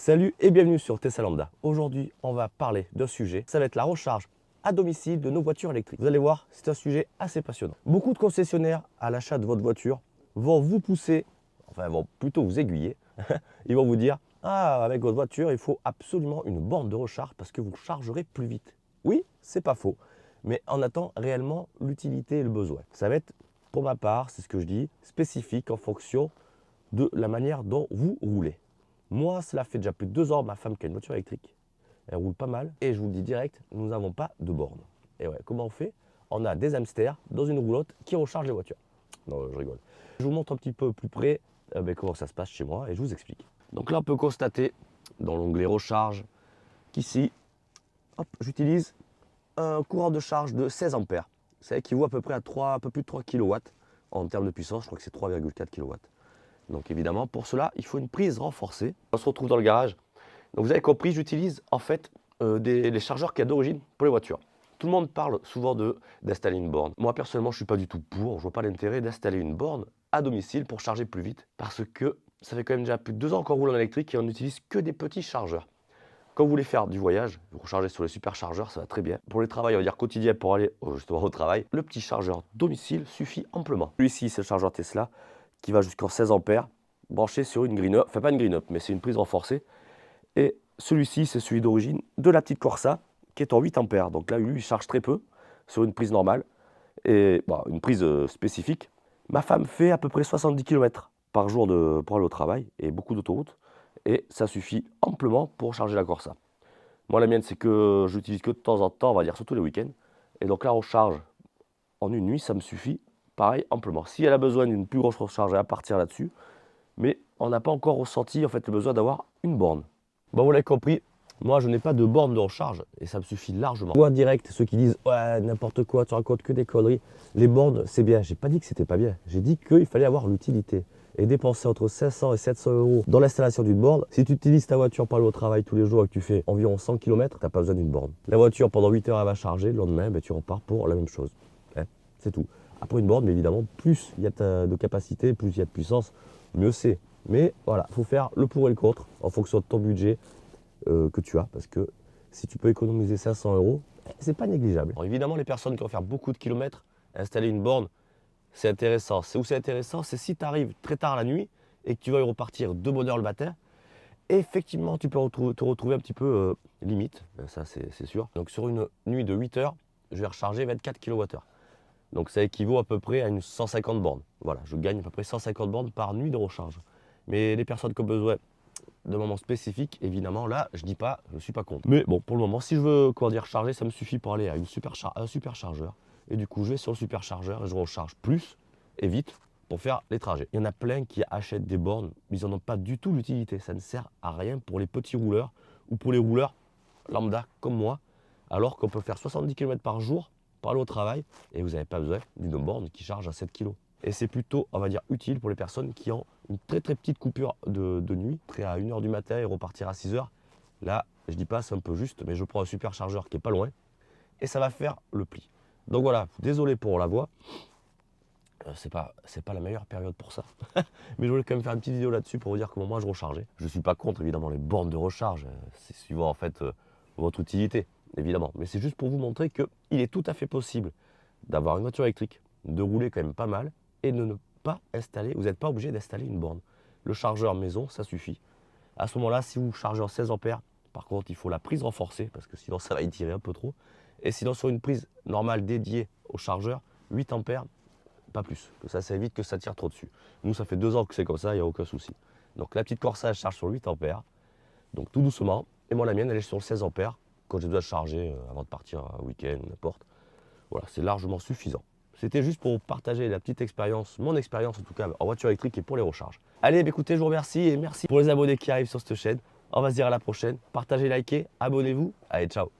Salut et bienvenue sur Tesla Lambda. Aujourd'hui, on va parler d'un sujet, ça va être la recharge à domicile de nos voitures électriques. Vous allez voir, c'est un sujet assez passionnant. Beaucoup de concessionnaires à l'achat de votre voiture vont vous pousser, enfin vont plutôt vous aiguiller. Ils vont vous dire, ah, avec votre voiture, il faut absolument une borne de recharge parce que vous chargerez plus vite. Oui, c'est pas faux, mais on attend réellement l'utilité et le besoin. Ça va être, pour ma part, c'est ce que je dis, spécifique en fonction de la manière dont vous roulez. Moi, cela fait déjà plus de 2 ans, ma femme qui a une voiture électrique, elle roule pas mal. Et je vous le dis direct, nous n'avons pas de borne. Et ouais, comment on fait? On a des hamsters dans une roulotte qui rechargent les voitures. Non, je rigole. Je vous montre un petit peu plus près comment ça se passe chez moi et je vous explique. Donc là, on peut constater dans l'onglet recharge qu'ici, j'utilise un courant de charge de 16 ampères. Ça équivaut à peu près à un peu plus de 3 kW en termes de puissance. Je crois que c'est 3,4 kW. Donc évidemment, pour cela, il faut une prise renforcée. On se retrouve dans le garage. Donc vous avez compris, j'utilise en fait les chargeurs qu'il y a d'origine pour les voitures. Tout le monde parle souvent d'installer une borne. Moi personnellement, je ne suis pas du tout pour. Je ne vois pas l'intérêt d'installer une borne à domicile pour charger plus vite. Parce que ça fait quand même déjà plus de 2 ans qu'on roule en électrique et on n'utilise que des petits chargeurs. Quand vous voulez faire du voyage, vous rechargez sur les superchargeurs, ça va très bien. Pour les travails, on va dire quotidiens pour aller justement au travail, le petit chargeur domicile suffit amplement. Celui-ci, c'est le chargeur Tesla qui va jusqu'en 16 ampères, branché sur une green up, enfin pas une green up, mais c'est une prise renforcée. Et celui-ci, c'est celui d'origine de la petite Corsa, qui est en 8 ampères. Donc là, lui, il charge très peu sur une prise normale, et une prise spécifique. Ma femme fait à peu près 70 km par jour pour aller au travail, et beaucoup d'autoroutes, et ça suffit amplement pour charger la Corsa. Moi, la mienne, c'est que j'utilise que de temps en temps, on va dire surtout les week-ends, et donc la recharge en une nuit, ça me suffit. Pareil, amplement. Si elle a besoin d'une plus grosse recharge, elle va partir là-dessus. Mais on n'a pas encore ressenti en fait, le besoin d'avoir une borne. Bon, vous l'avez compris, moi je n'ai pas de borne de recharge et ça me suffit largement. Moi direct, ceux qui disent ouais, n'importe quoi, tu racontes que des conneries. Les bornes, c'est bien. J'ai pas dit que c'était pas bien. J'ai dit qu'il fallait avoir l'utilité. Et dépenser entre 500 et 700 € dans l'installation d'une borne, si tu utilises ta voiture pour aller au travail tous les jours et que tu fais environ 100 km, tu n'as pas besoin d'une borne. La voiture, pendant 8 heures, elle va charger. Le lendemain, tu repars pour la même chose. C'est tout. Après une borne, mais évidemment, plus il y a de capacité, plus il y a de puissance, mieux c'est. Mais voilà, il faut faire le pour et le contre en fonction de ton budget que tu as. Parce que si tu peux économiser 500 €, c'est pas négligeable. Alors évidemment, les personnes qui vont faire beaucoup de kilomètres, installer une borne, c'est intéressant. C'est où c'est intéressant, c'est si tu arrives très tard la nuit et que tu vas repartir de bonne heure le matin. Effectivement, tu peux te retrouver un petit peu limite, ça c'est sûr. Donc sur une nuit de 8 heures, je vais recharger 24 kWh. Donc ça équivaut à peu près à une 150 bornes. Voilà, je gagne à peu près 150 bornes par nuit de recharge. Mais les personnes qui ont besoin de moments spécifiques, évidemment, là, je dis pas, je ne suis pas contre. Mais bon, pour le moment, si je veux recharger, ça me suffit pour aller à un superchargeur. Et du coup, je vais sur le superchargeur et je recharge plus et vite pour faire les trajets. Il y en a plein qui achètent des bornes, mais ils n'en ont pas du tout l'utilité. Ça ne sert à rien pour les petits rouleurs ou pour les rouleurs lambda comme moi, alors qu'on peut faire 70 km par jour pour aller au travail et vous n'avez pas besoin d'une borne qui charge à 7 kg. Et c'est plutôt, on va dire, utile pour les personnes qui ont une très très petite coupure de nuit, prêt à 1 h du matin et repartir à 6 h. Là, je dis pas, c'est un peu juste, mais je prends un superchargeur qui est pas loin et ça va faire le pli. Donc voilà, désolé pour la voix. C'est pas la meilleure période pour ça. Mais je voulais quand même faire une petite vidéo là-dessus pour vous dire comment moi je rechargeais. Je ne suis pas contre évidemment les bornes de recharge, c'est suivant en fait votre utilité, évidemment. Mais c'est juste pour vous montrer qu'il est tout à fait possible d'avoir une voiture électrique, de rouler quand même pas mal et de ne pas installer, vous n'êtes pas obligé d'installer une borne. Le chargeur maison, ça suffit. À ce moment-là, si vous chargez en 16 ampères, par contre, il faut la prise renforcée parce que sinon ça va étirer un peu trop. Et sinon, sur une prise normale dédiée au chargeur, 8 ampères, pas plus. Que ça évite que ça tire trop dessus. Nous, ça fait 2 ans que c'est comme ça, il n'y a aucun souci. Donc la petite Corsa, elle charge sur 8 ampères. Donc tout doucement. Et moi, la mienne, elle est sur le 16 ampères quand j'ai besoin de charger avant de partir un week-end ou n'importe. Voilà, c'est largement suffisant. C'était juste pour partager la petite expérience, mon expérience en tout cas en voiture électrique et pour les recharges. Allez, écoutez, je vous remercie et merci pour les abonnés qui arrivent sur cette chaîne. On va se dire à la prochaine. Partagez, likez, abonnez-vous. Allez, ciao.